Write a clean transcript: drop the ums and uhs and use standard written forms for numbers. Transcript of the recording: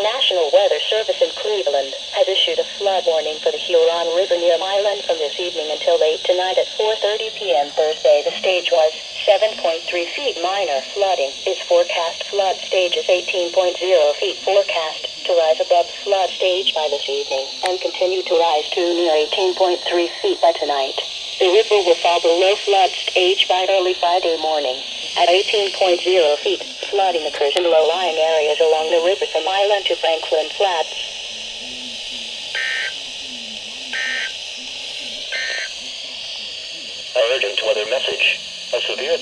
The National Weather Service in Cleveland has issued a flood warning for the Huron River near Island from this evening until late tonight at 4:30 p.m. Thursday. The stage was 7.3 feet. Minor flooding is forecast. Flood stage is 18.0 feet. Forecast to rise above flood stage by this evening and continue to rise to near 18.3 feet by tonight. The river will fall below flood stage by early Friday morning. At 18.0 feet, flooding occurs in low-lying areas along the river from Island to Franklin Flats. Urgent weather message. A severe